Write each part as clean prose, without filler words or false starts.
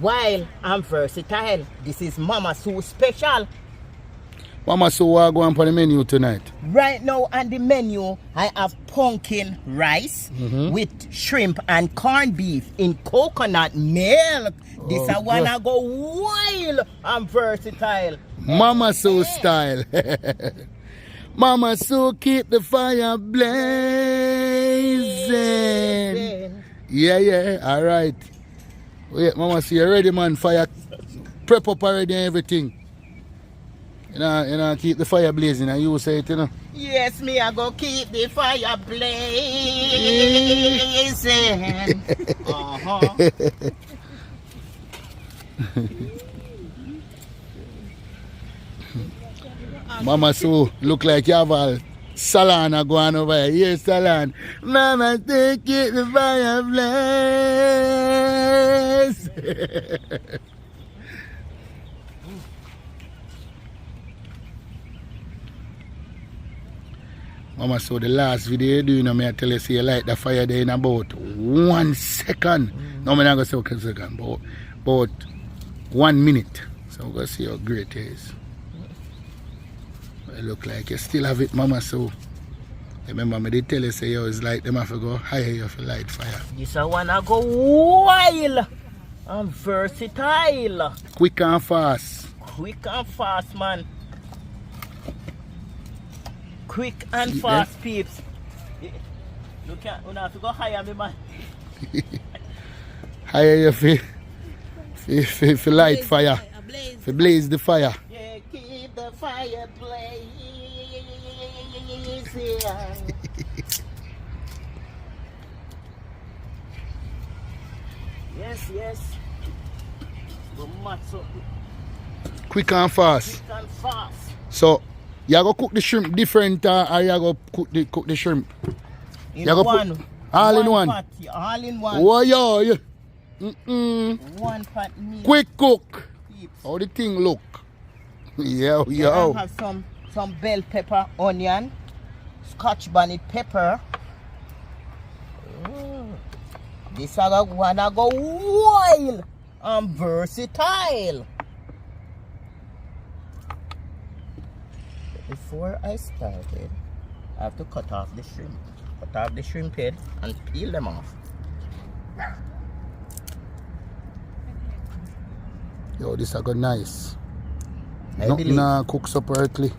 wild and versatile. This is Mama Sue special. Mama Sue, what going on the menu tonight? Right now on the menu, I have pumpkin rice with shrimp and corned beef in coconut milk. This I wanna go wild and versatile. Mama Sue style. Mama Sue, keep the fire blazing. Yeah, all right. Wait, Mama Sue, you ready, man? Fire prep up already and everything. You know, keep the fire blazing, and you say it, you know. Yes, me, I go keep the fire blazing. Mama Sue, look like you have a salon going over here. Yes, salon. Mama, take it the fire blaze. Mama, so the last video you do, you know, me I tell you, see you light the fire there in about 1 second. No, I'm not going to say 1 second, but about 1 minute. So I'm going to see how great it is. It look like you still have it, Mama, so remember me they tell you, say, yo, it's like them have to go higher, you have to light fire. This I wanna go wild and versatile. Quick and fast. Quick and fast, man. Quick and fast, peeps. Look at, you have to go higher, me man. Higher you feel light fire. For blaze the fire. Yeah, keep the fire blazing. Yes. Quick and fast. Quick and fast. So you go cook the shrimp different or you go cook the shrimp? In one. All in one? Pot, all in one. Oh, yeah. One pot meat. Quick cook. Peeps. How the thing look? Yo. I have some bell pepper, onion, scotch bonnet pepper. This I wanna go wild and versatile. Before I started, I have to cut off the shrimp. Cut off the shrimp head and peel them off. Yo, this I got nice. I Nothing cook separately.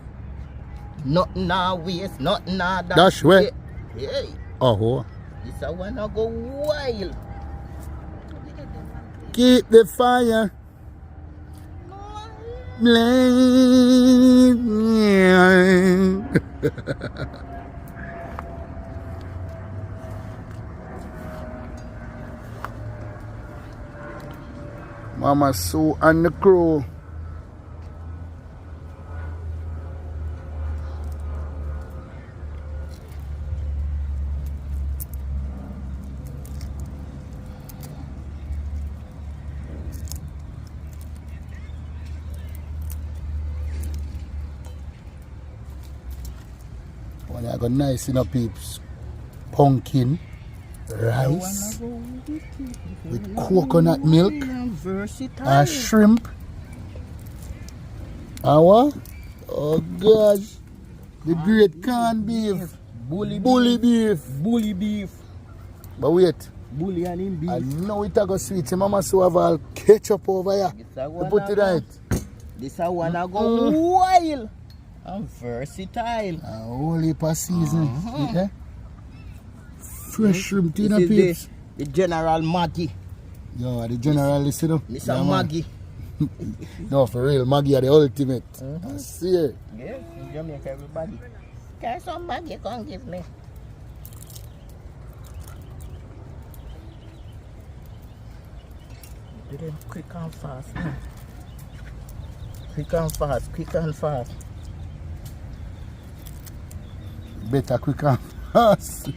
Nothing waste, nothing that. Dash where? Yeah. Oh. This I wanna go wild. Keep the fire blazing. Mama Sue and the crew. Well, I got nice enough peeps. Pumpkin rice with coconut milk and shrimp. Our oh gosh, the great corned beef, bully beef. But wait, bully and in beef. I know it a go sweet. So Mama Sue have all ketchup over here. You put it right. This I wanna go wild and versatile. A whole heap of season. Yeah? Fresh shrimp, you know, peeps. The General Maggie. Yo, the General, listen up. Mr. Maggie. No, for real, Maggie are the ultimate. I see it. Yeah, in Jamaica, everybody. Can some Maggie come give me? Do them quick and fast. Quick and fast. Better quick and fast.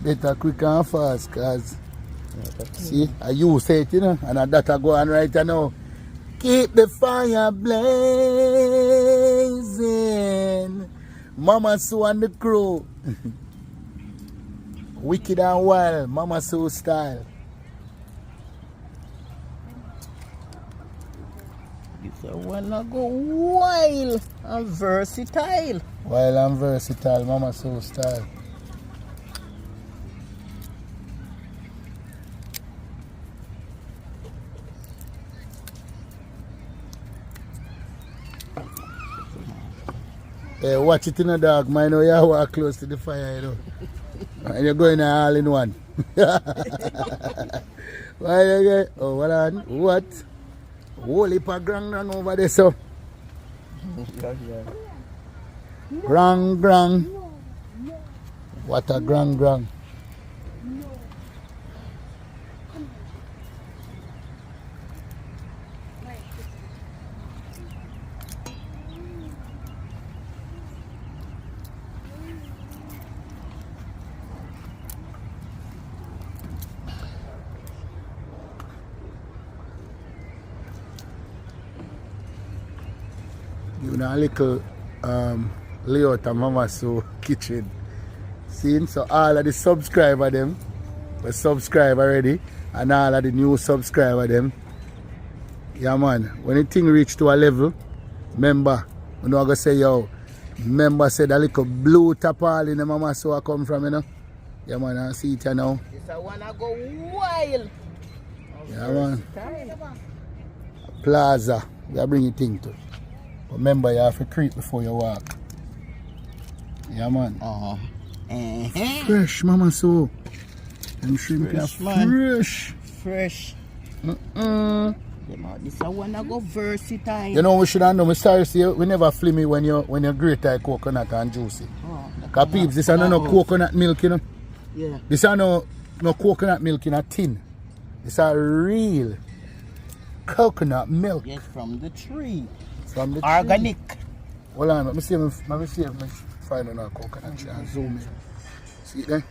Better quick and fast, cause see, you say it, you know, and that I go on right now. Keep the fire blazing. Mama Sue and the crew. Wicked and wild, Mama Sue style. So wanna go wild and versatile. Wild and versatile, Mama So style. Hey, watch it in the dark, man. You know you walk close to the fire, you know. And you're going all in one. Why you get? Oh, what on? What? Holy pa grang over there, so. Grang. What a grang. You know, a little layout of Mama So kitchen. See, so all of the subscriber them, we subscribe already, and all of the new subscriber them. Yeah man, when the thing reach to a level, remember, we know I go say yo, remember say that little blue tapal in the Mama So I come from, you know. Yeah man, I see it here now. This I wanna go wild. Yeah man. Plaza, we bring it thing to. Remember, you have to creep before you walk. Yeah, man. Fresh, Mama So. Them shrimp are fresh. Fresh. This I wanna go versatile. You know, we should have known. We sorry see we never flimmy when you grate like coconut and juicy. Cause peeps, this is no coconut milk, you know. Yeah. This is no coconut milk in a tin. This is real coconut milk. Yes, from the tree. From the organic. Tree. Hold on, let me see if I find another coconut tree and zoom in. See it there?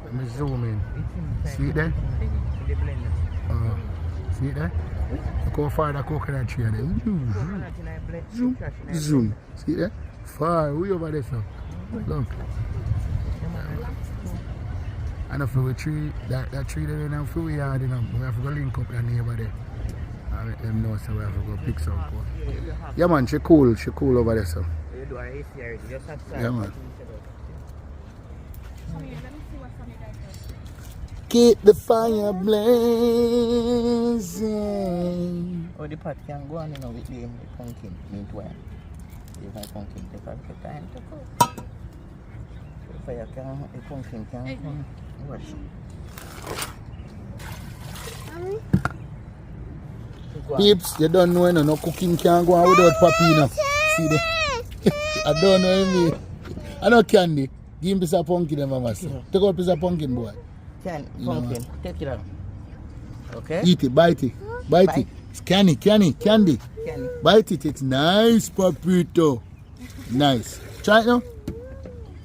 Let me zoom in. See it there? See it there? Look how far the coconut tree is there. Zoom. See it there? Far, way over there, so. Look. And if we tree, that tree there, now for we yard, you know, we have to go link up that neighbor there. And let them know so we have to go pick some corn. Yeah man, she cool over there, so. Yeah man. Keep the fire blazing. Oh, the pot can go on, you know, with the pumpkin, meanwhile. If my pumpkin take a time to cook. The fire can, the pumpkin can wash. Peeps, you don't know, no cooking can go on without papi, you know. See there? I don't know any. I know candy. Give him a piece of pumpkin, Mama So. Take out a piece of pumpkin, boy. Pumpkin, take it out. Okay? Eat it, bite it. Bite it. It's candy. Bite it. It's nice, papito. Nice. Try it now.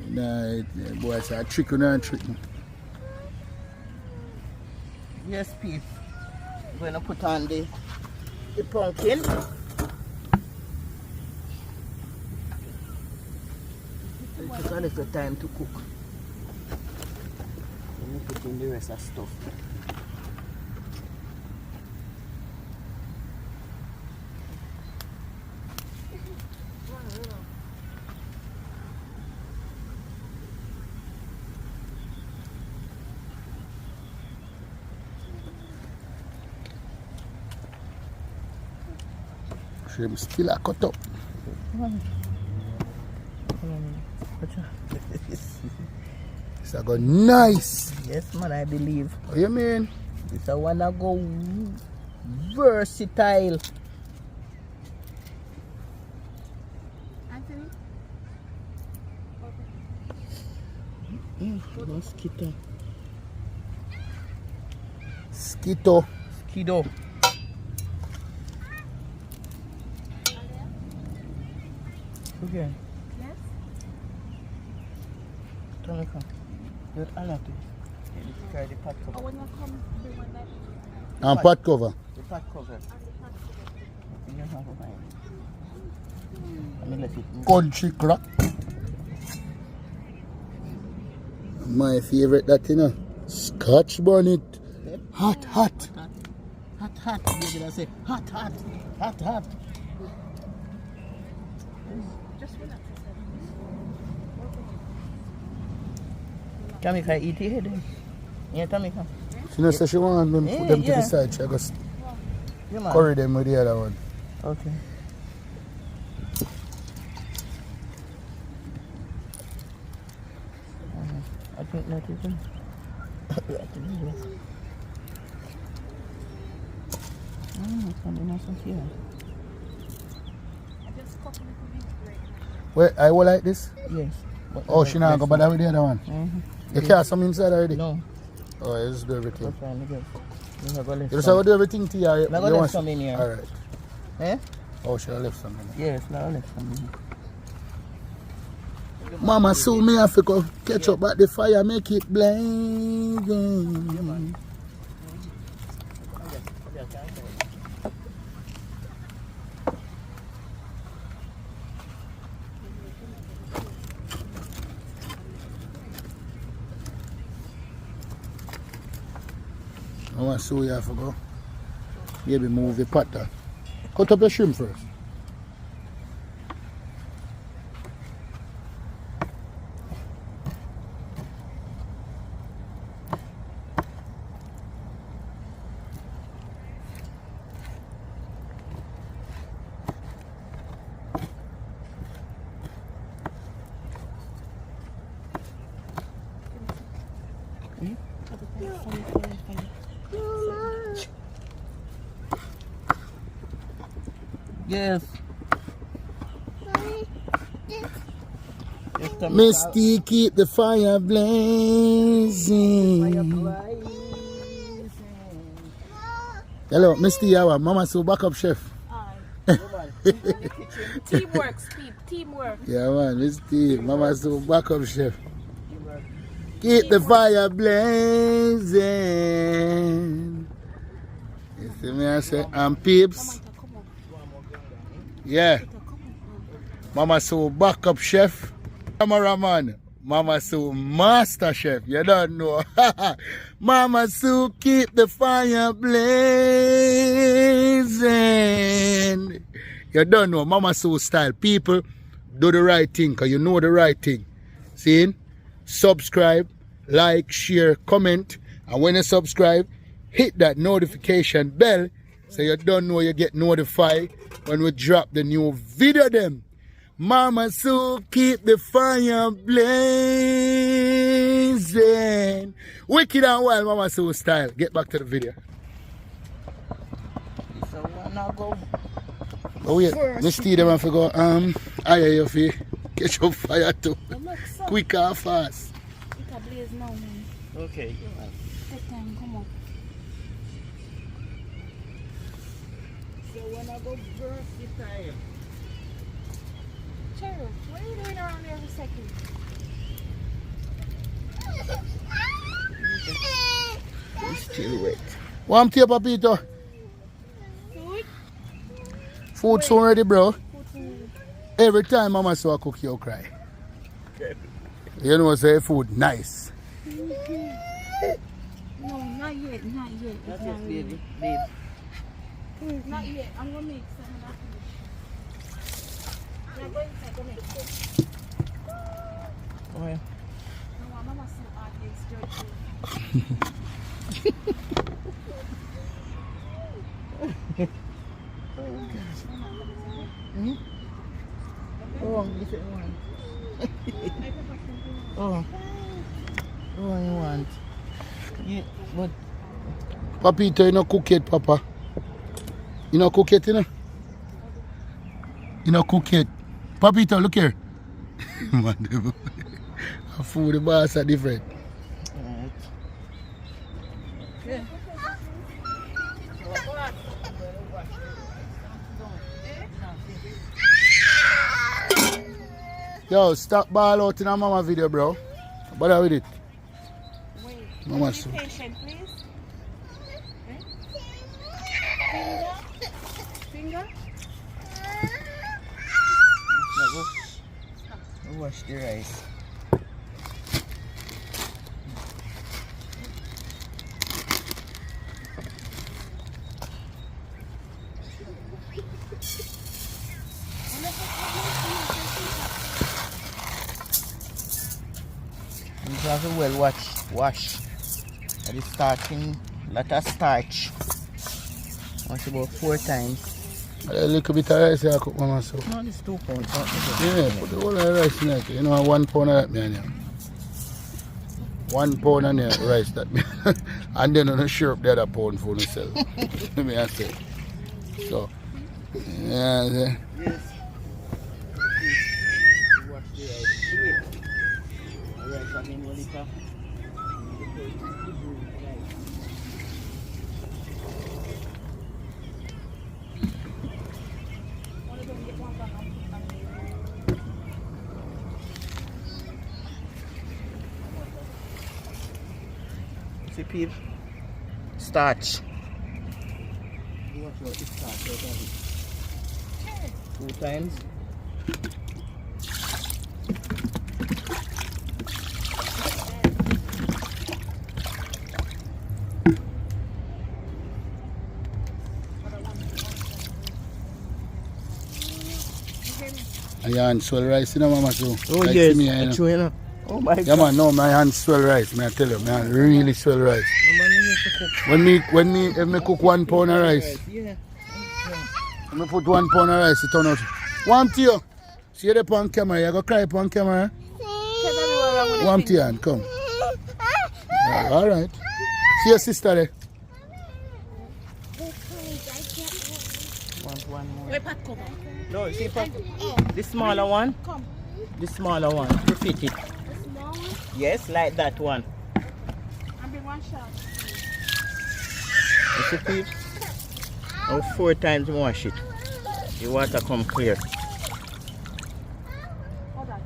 Nice. Yeah, boy, it's a trick and trick. Yes, Pete. We're going to put on the pumpkin. It took a little time to cook. Let me put in the rest of stuff. Shrimp still a cut up. It's a go nice. Yes, man, I believe. What you mean? This I wanna go versatile. Anthony? Mosquito. Skito. Skido. Okay. Yes? Turn it on. You're allowed to. Carry the pot I cover. want to come the one that And pot cover. The pot cover. and the pot cover. You don't have to buy it. Let me let it move. Country crack. My favorite that, you know. Scotch bonnet. Hot. Hot, hot. Baby, I say hot, hot. Hot, hot. Just relax. Jamaica, eat here then. Yeah, Jamaica. She knows she want them, put them to Yeah. the side. She just Yeah, man. curry them with the other one. Okay. I think that is it. Something else here. I just cut a little bit right now. Wait, I will like this? Yes. Oh, she not go bother with the other one. You can't some inside already? No. Oh, you just do everything. That's fine, I guess. You have a left You just some. have to do everything to you. Now You go want left some in here. Alright. Eh? Oh, she have left some in here. Yes, now left some in here. Mama, so me have to go catch up at the fire, make it blazing. Mama, so you have to go. Maybe move the pot down. Cut up your shrimp first. Yes. Yes, Tamika. Misty, keep the fire blazing. Hello, Misty, our Mama so backup chef. Teamwork, Steve. Teamwork. Yeah, man, Misty, Mama so backup chef. Keep the fire blazing. You see me, I say, and peeps. Come on. Yeah, Come on. Mama so backup chef. Cameraman, Mama Sue master chef. You don't know. Mama Sue keep the fire blazing. You don't know Mama Sue style. People do the right thing because you know the right thing. See? Subscribe, like, share, comment. And when you subscribe, hit that notification bell so you don't know you get notified when we drop the new video them. Mama Sue keep the fire blazing. Wicked and wild Mama Sue style. Get back to the video. So when I go Oh wait, Miss T them have to go hire your feet. Catch up fire too. Look, son. Quick and fast. It a blaze now, man. okay. Take time, come on. So when I go birthday time. Cheryl, what are you doing around here every second? It's still wet. Warm tea, Papito. Food? Food soon ready, bro. Food. Every time Mama Sue cook, you cry. You know say food nice. No, not yet, not yet. It's That's not it, ready. baby. Babe. Not yet. I'm gonna make something after this. Now go inside, go make food. Oh, yeah. No, Mama still hot eggs, jerky. Oh, this is one. Oh. Oh, you want? Yeah, but Papito, you know cook it, Papa. You know cook it, you know? You know cook it. Papito, look here. Man, the food, the bars are different. alright. Yeah. Yo, stop ball out in a mama video, bro. Bother with it. Wait. Mama Be Sue. patient, please. Finger? Go wash the rice. have to well wash. That is starting lot of starch. Wash about 4 times. A little bit of rice I cook mama so. No, it's 2 pounds. Yeah, put the whole of the rice in it. You know, 1 pound of that me and you. 1 pound of the rice that me. And then on the syrup the other pound for myself. Me I say. So, yeah, yeah. Yes. Wash the rice again, what it see people starch. Wash out the starch out of it. 2 times. My hand swell rice, you know, mama, so. Oh, like yes. me, you know. True, you know. Oh, my Yeah, God. man, no, my hand swell rice, man, I tell you, my hand really swell rice. No, man, you have to cook. If me cook 1 pound of rice, Yeah. if me put 1 pound of rice, it turn out. Warm to you. See you there on camera, you go cry on camera. Warm to you, and come. All right. See your sister there. Want one more? Wait, Pat, come. No, see, the smaller one. Come. The smaller one. To fit it. The small one. Yes, like that one. And bring 1 shot. You see, peeps? Oh, 4 times wash it. The water come clear. Hold on.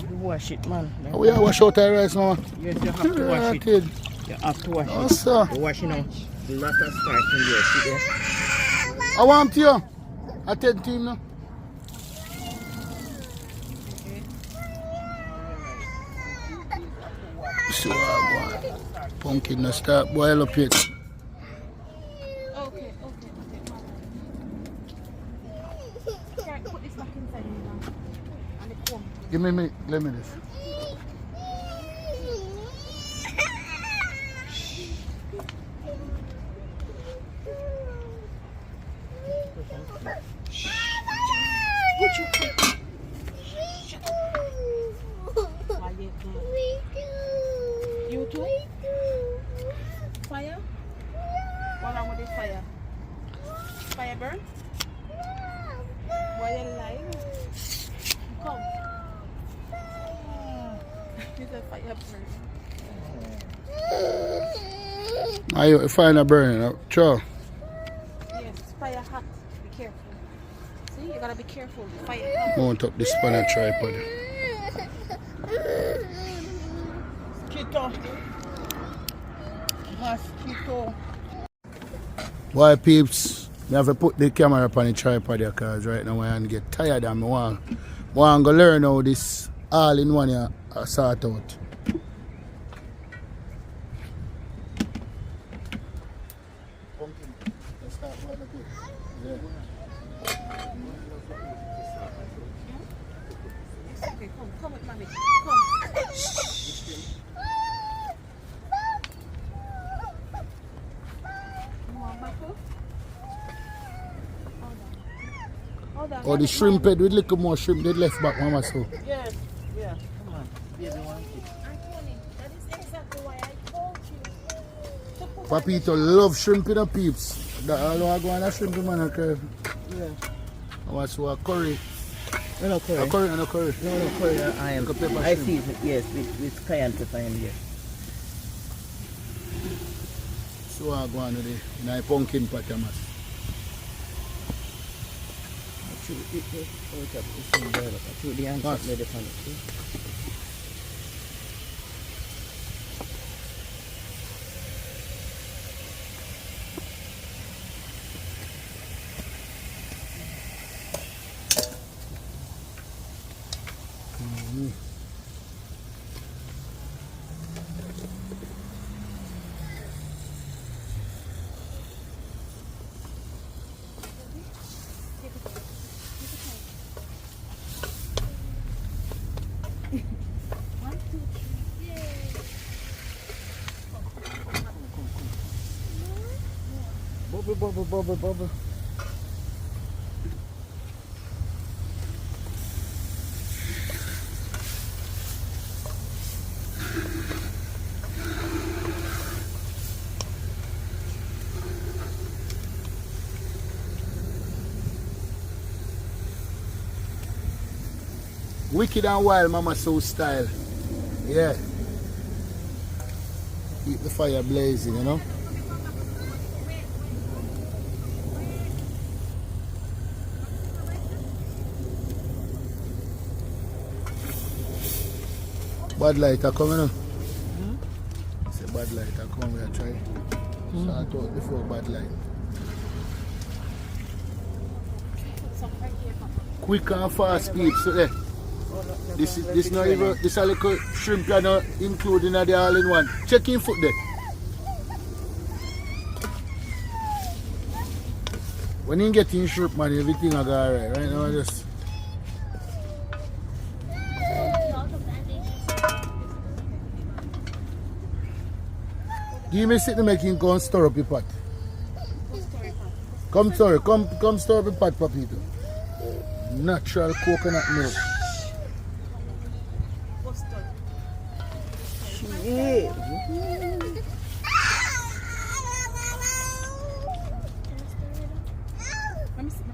You wash it, man. Oh, we are wash out the rice now. Yes, you have to wash it. Right. You have to wash Oh, it. sir. You wash it now. A lot of starch in there. See there? I want to you. Attend to him now. So, pumpkin no start boil up yet. Okay. Right, put this back inside me now. And the comb. Give me let me this. You too? Fire? What wrong with the fire? Fire burn? Why you lying? Come. It's a fire burn. Are you find a burning up? Sure. Yes, fire hot. Be careful. See, you gotta be careful. Fire hot. Mount up this pan and tripod. Mosquito. Mosquito. Why peeps? I have to put the camera up on the tripod here because right now I get tired and I want to learn how this all in one here sort out. Okay, come with mommy. Come. You want buckle? Hold on. Oh, the shrimp head with little more shrimp they left back, mama. So Yes. Yeah. Come on. Baby wants it. Anthony, that is exactly why I told you. To put Papito love shrimp in the peeps. That all I go on a shrimp man. Okay. Yeah. I want to a curry. No curry. A curry and a curry. No curry. I am. Like a pepper I shrimp. see it. Yes, with cayenne pepper in there. So I go on with the pumpkin patamas. Bubble, bubble, bubble, bubble. Wicked and wild, Mama Sue style. Yeah. Keep the fire blazing, you know. Bad light are coming on. Say bad light are coming, we are trying. Start out before bad light. Quick and fast speed, so there. This not even this a little shrimp you not including the all in one. Check in foot there. When you get in shrimp man, everything will go alright. Right now just give me sit to make him go and stir up your pot. Come stir up your pot, Papito. Natural coconut milk. Yeah. Let me see.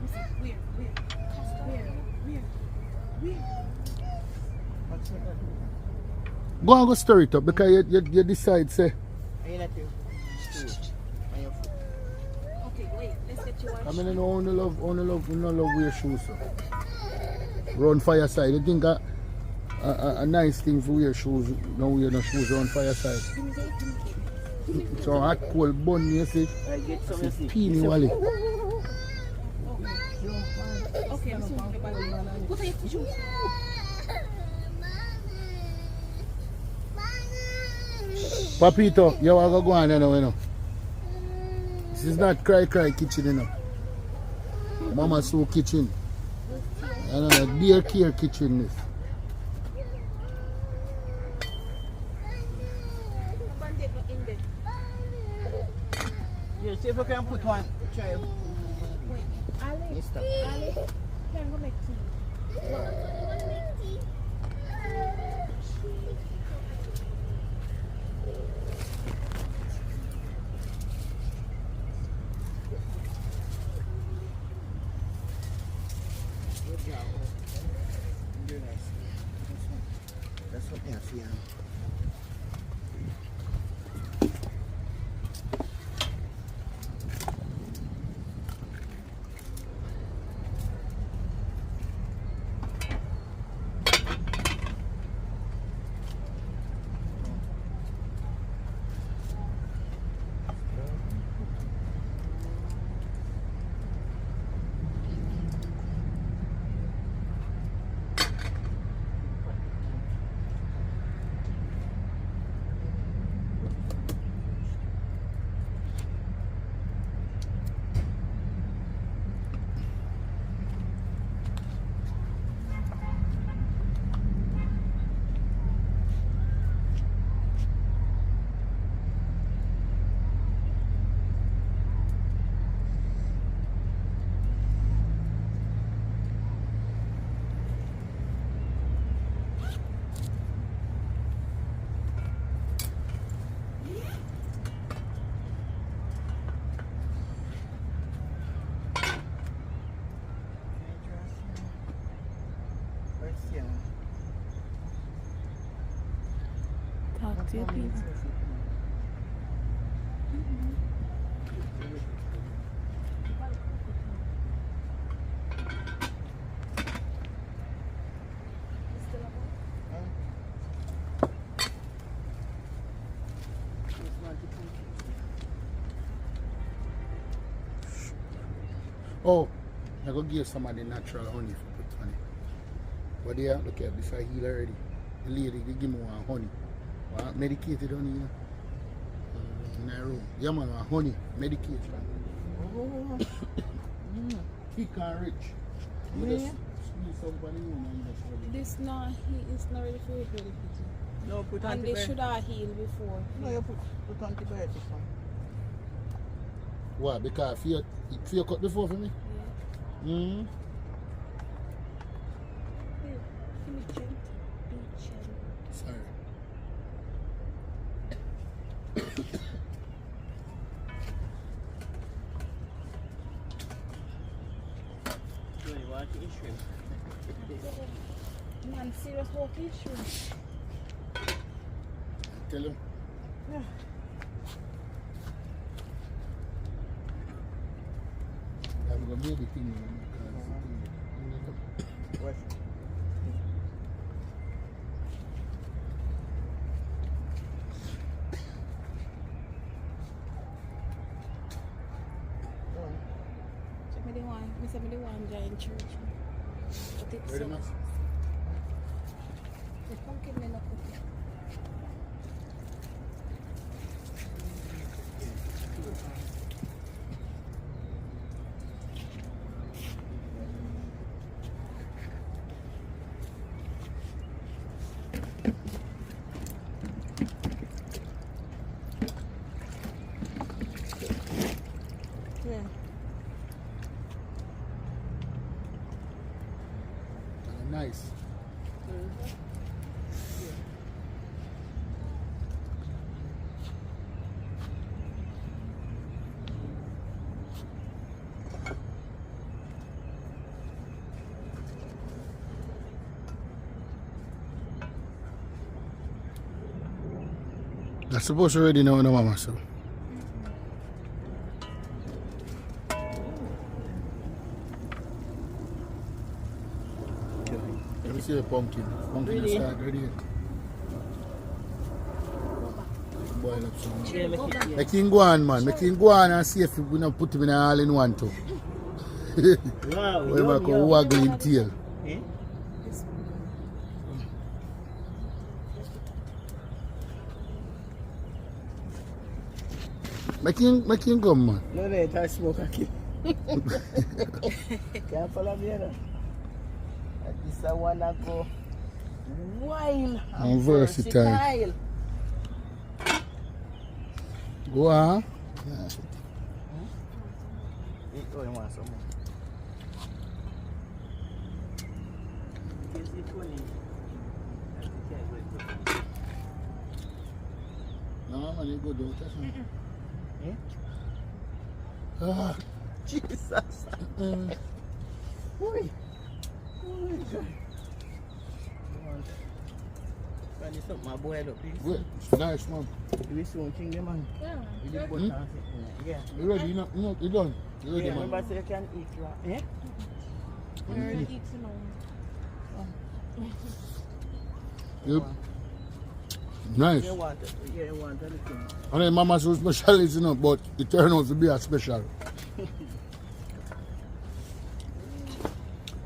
Where? Go and go stir it up because you decide say. Okay, wait. Let's get you I mean, I know only love wear shoes. So. Run fireside. You think a nice thing for wear shoes, no wear no shoes on fireside. So hot cold bun, you see? I get some It's teeny wally. Okay, I'm sorry. Put on your shoes. Papito, you want to go on you know. This is not cry kitchen, you know. Mama Sue kitchen. I don't know, dear care kitchen this. Yeah, see if I can put one. Try. Wait, Ali, can go make tea. That's what I feel. Talk to your people. Oh, I go give some of the natural honey for put honey. But yeah, look at this I heal already. The lady they give me one honey. One medicated honey, you know. In that room. Yeah man, one honey, medicated. Oh. Thick and rich. You Yeah. just squeeze somebody in and just rub it. This not it's not ready for it really pretty. No, put And they antibiotics. should have healed before. No, you put antibiotics on. Why? Because fear cut before for me? Yeah. Mm. Here, give me gentle. Be gentle. Sorry. Do you want to eat shrimp? Man, serious walking shrimp. Tell him. Yeah. I'm going to be the thing. What? So me the one giant church. But it's Very much. the pumpkin may not cook it. Yeah. Nice. That's supposed to already know no mama so. Let me see the pumpkin. Pumpkin Really? is ready. Boil up some. Yeah, make it, yeah. Make him go on, man. Make him go on and see if we don't put him in all in one too. Wow, We yum, make a yum. waggling tail. Eh? This Make him go, man. No, no, it's smoke a kid. Can't follow me, you know. This is one I go wild And versatile. Go on. Yeah. Oh, you want some more? Yes, it will. No, man, you go do it. Eh? Ah. Jesus. Mm. Oi. Oh my God. Find this up, my boy, up, please. Good. It's nice, man. We soon king them, man. yeah. We did butter and sit. Yeah. You ready? You done? You ready, Yeah, man? remember, so you can eat raw. Eh? You already eat now. Yep. Nice. You want it? Yeah, you want anything. And then mama so special is, but it turned out to be a special.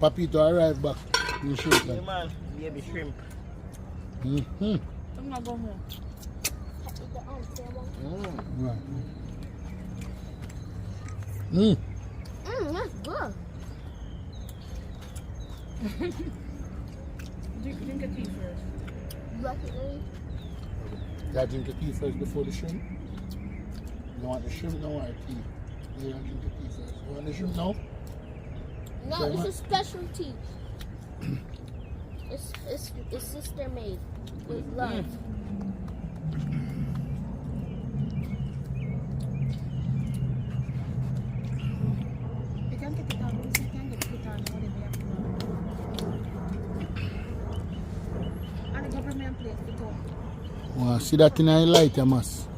Papito arrived back in shrimp. Yeah, man. Baby shrimp. Mm-hmm. I'm not going home. Right. Mm. That's good. Drink a tea first. Definitely. Gotta drink the tea first before the shrimp. You want the shrimp? No, want the tea. You gotta drink the tea first. You want the shrimp? No? No, Okay, it's ma- a specialty. It's sister made with love. You can get it on. You can get it on. Whatever you have to do. And the government plate for talk. Wow, see that in the light, you must.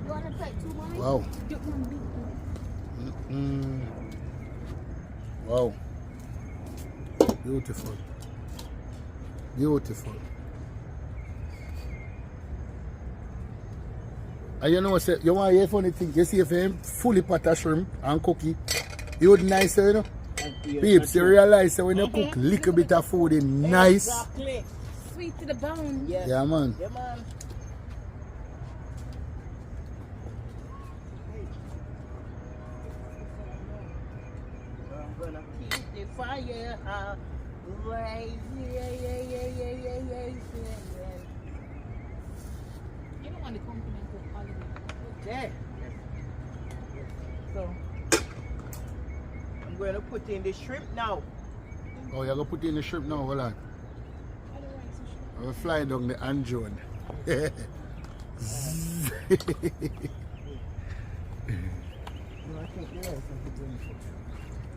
You want to play two more? Wow. You can beat Mm. Wow. Beautiful. Beautiful. And you know, say, you want to hear funny thing? You see if him fully pot of shrimp and cookie, it would nice, you know? Peeps, you realize that when you cook little bit of food, it's nice. Exactly. sweet to the bone. Yeah. Yeah, man. Yeah, man. I'm gonna keep the fire hot. Right. Yeah. You don't want the company to holiday. Okay. So I'm going to put in the shrimp now. Oh, you're going to put in the shrimp now, hold on. I will fly down the Anjone. No, I think the rice I'm putting in.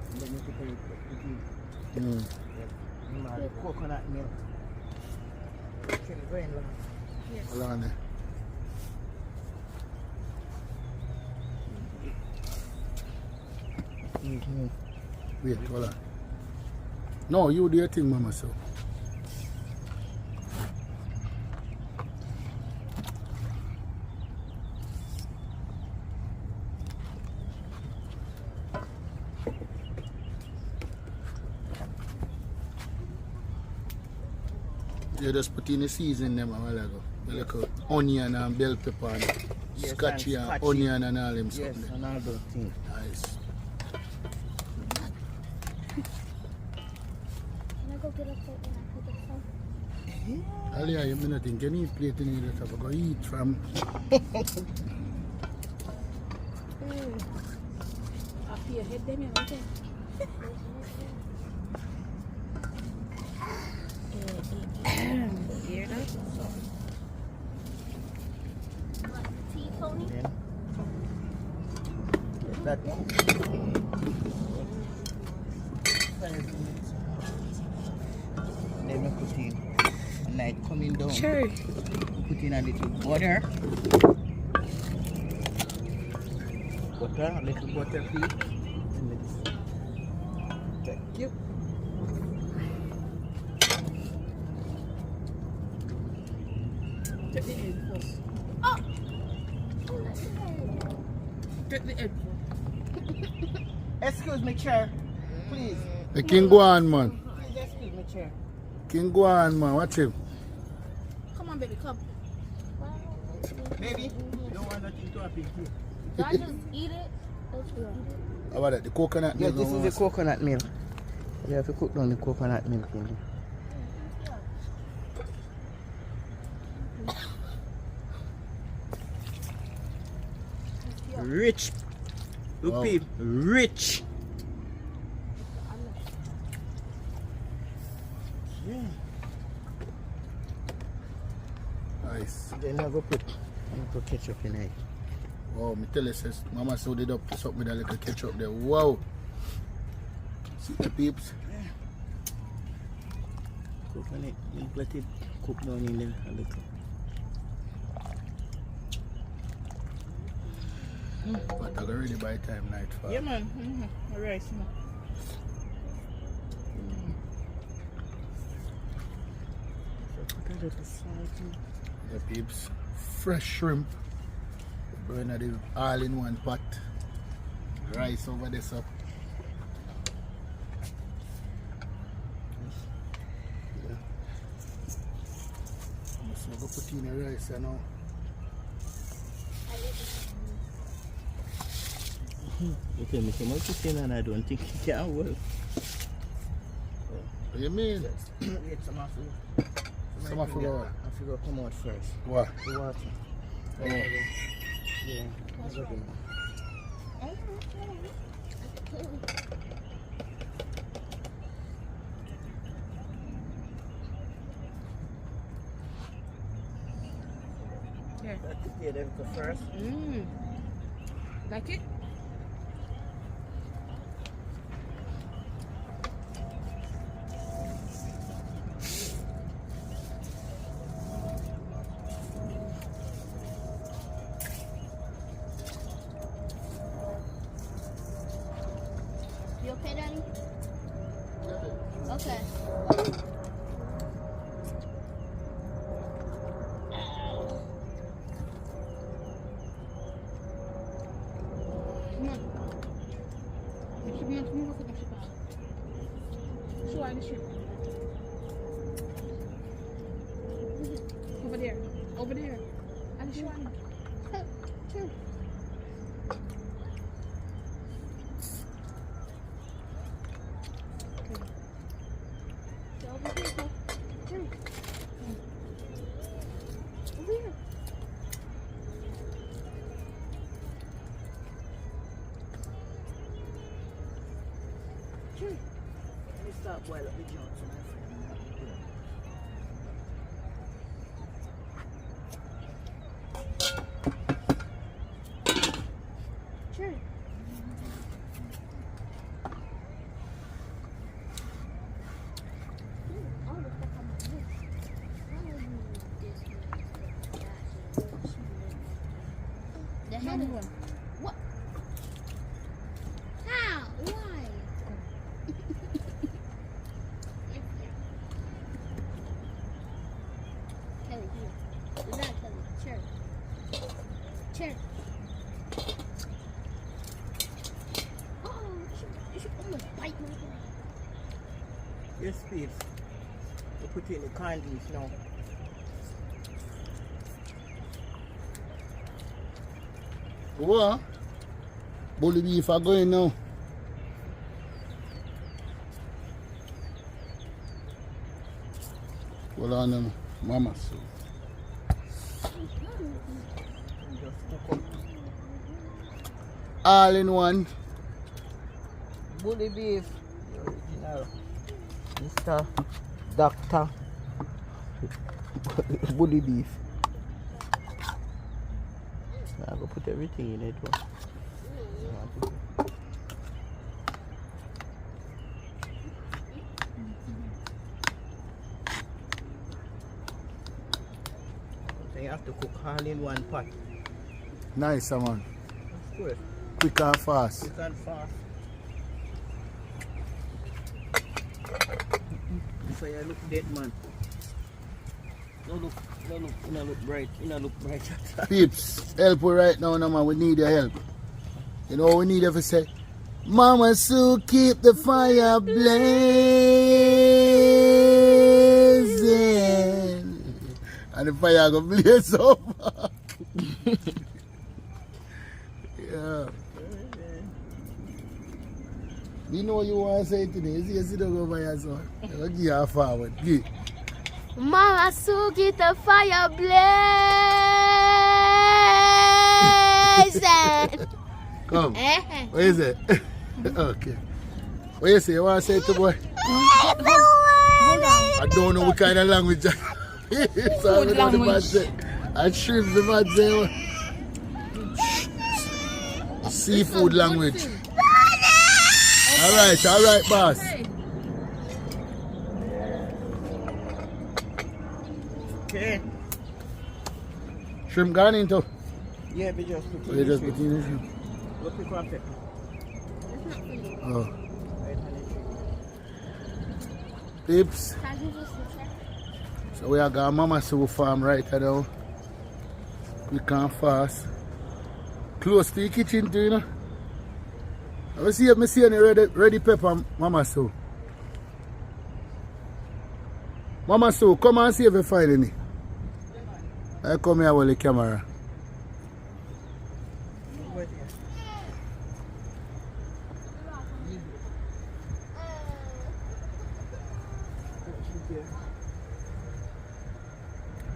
And then you put in the coconut milk. Shrimp going long. Yes. Hold on there. Wait, hold on. No, you do your thing, Mama, so. You just put in the seasoning them a while ago. Like onion and bell pepper and Yes, scotchy and scotchy. onion and all them Yes, something. and all those things. Nice. Can I go get a plate and I cook it some? Alia, you mean nothing. Can you eat plate in here that I go eat from? Up here, head them in, okay? Hear that? Like the tea, Tony? Then get that cooked. 5 minutes. And then we put in a night coming down. Sure. Put in a little butter. A little butter, please. Thank you. Take the egg first. Oh, that's good. Take the egg first. Excuse me, chair. Please. The king go on, man. Please excuse me, chair. King go on, man. Watch him. Come on, baby, come. Baby, you don't want nothing to happen here. Do I just eat it? Let's go. How about that? The coconut Yes, milk. this is Mama? the coconut milk. You have to cook down the coconut milk in there. Rich. Look, Wow. people. Rich. Yeah. Nice. Then I go put ketchup in it. Wow, me tell you, sis, Mama sewed it up to something with a little ketchup there. Wow. See the peeps? Cook on it. You let it cook down in there a little. But I got ready by time nightfall. Yeah, man. All right, man. So put a little salt in. The peeps. Fresh shrimp. Burn it all in one pot. Rice over this up. So I go put in the rice you know. You tell me so much chicken and I don't think it can work. What you mean? Wait, some of it. Some of it what? I figure come out first. What? The water. Oh. Yeah. That's okay. Here. Yeah, then go first. Like it? You okay, Daddy? Okay. Come on. You should be on to move up with the ship out. Show her the ship. Over there. Over there. And show her. Sure. Over here. Here. Over here. start boil up the joints, my Sure. All the stuff on my list. Why would you this one? The head of what? How? Why? Kelly, here. Do not Kelly. Sure. Sure. Oh, you should almost bite my hand. Yes, please. You put it in the corned beef now. What? Bully beef are going now. Hold on, mama. So. Just cook up. All in one. Bully beef, the original Mr. Doctor Bully beef. I'm going to put everything in it. So you have to cook all in one pot. Nice, man. That's good. Quick and fast. Quick and fast. So you look dead, man. Don't look bright. You don't look bright. Peeps, help us right now, man. We need your help. You know what we need to say? Mama Sue, keep the fire blazing. And the fire go blaze up. Yeah. You know what you want to say to me? You see, don't go by your son. I'll give you a forward. Give. Mama Sue, get the fire blazing. Come. What is it? Okay. What you say? You want to say to boy? Hold on. I don't know what kind of language. So Food language. I shrimp the man say. Seafood language. All right, boss. Okay. Shrimp gone into. Yeah, we just put So you just put in the shrimp. Look at crab pepper. Oh. Right on the Peeps. So we are got Mama Sue farm right now. Quick and fast. Close to the kitchen too, you know. I see if I see any ready pepper, Mama Sue. Mama Sue, come and see if you find any. I come here with the camera.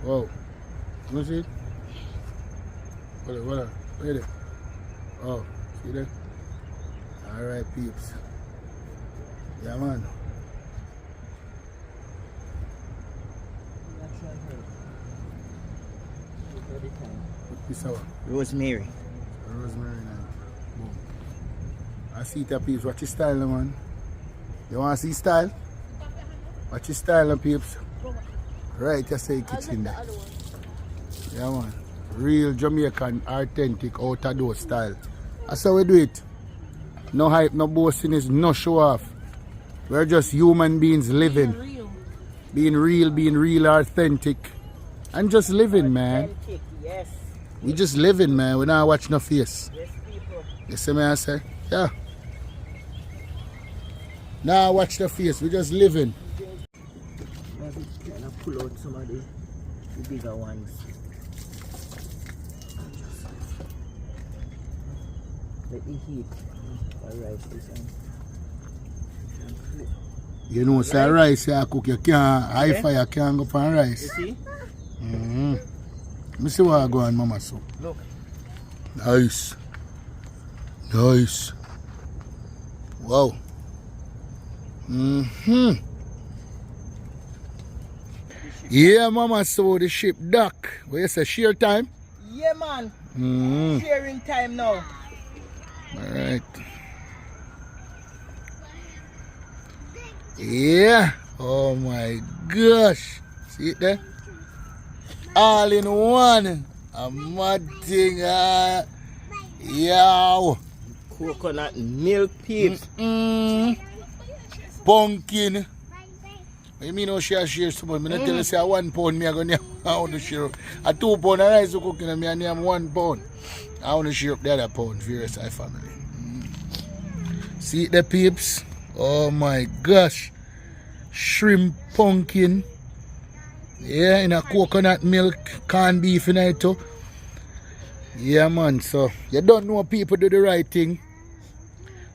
Wow. You see it? What? Wait it. Oh, see that? Alright, peeps. Yeah, man. What piece of rosemary. rosemary now. Boom. I see it, peeps. Watch your style, man. You want to see style? Watch your style, peeps. Right, just say kitchen there. Yeah, man. Real Jamaican, authentic, out of door style. That's how we do it. No hype, no boasting, no show off. We're just human beings living. Being real, authentic. And just living, man. Authentic, yes. We just living, man. We not watch no face. Yes, people. You see me, I say? Yeah. Now watch the face. We just living. Kind of pull out some of the bigger ones. Let the heat. Alright, this one. You know, say rice you cook, you can't, high Okay. fire can't go on You rice. see? Mm-hmm. Let me see what I go on, Mama. So. Look. Nice. Wow. Yeah, Mama, so the ship dock. What you say, shear time? Yeah, man. Sharing time now. Alright. Yeah. Oh my gosh. See it there? All in one. A mad thing. Yow. Coconut milk peeps. Pumpkin. I mean, no share so much. I tell you, say 1 pound, me I go near I want to share. A 2 pound of rice cooking, and me I name 1 pound. I want to share up the other pound for the rest of the family. See the peeps? Oh my gosh. Shrimp, pumpkin. Yeah, in a coconut milk, corned beef in it too. Yeah, man. So, you don't know people do the right thing.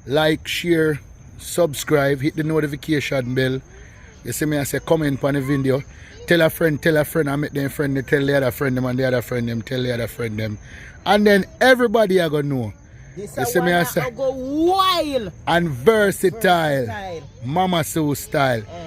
Like, share, subscribe, hit the notification bell. You see me, I say comment on the video. Tell a friend, I make them friend, they tell the other friend them, and the other friend them, tell the other friend them. And then everybody are going to know. This You see me, I say, go wild and versatile. Mama Sue style.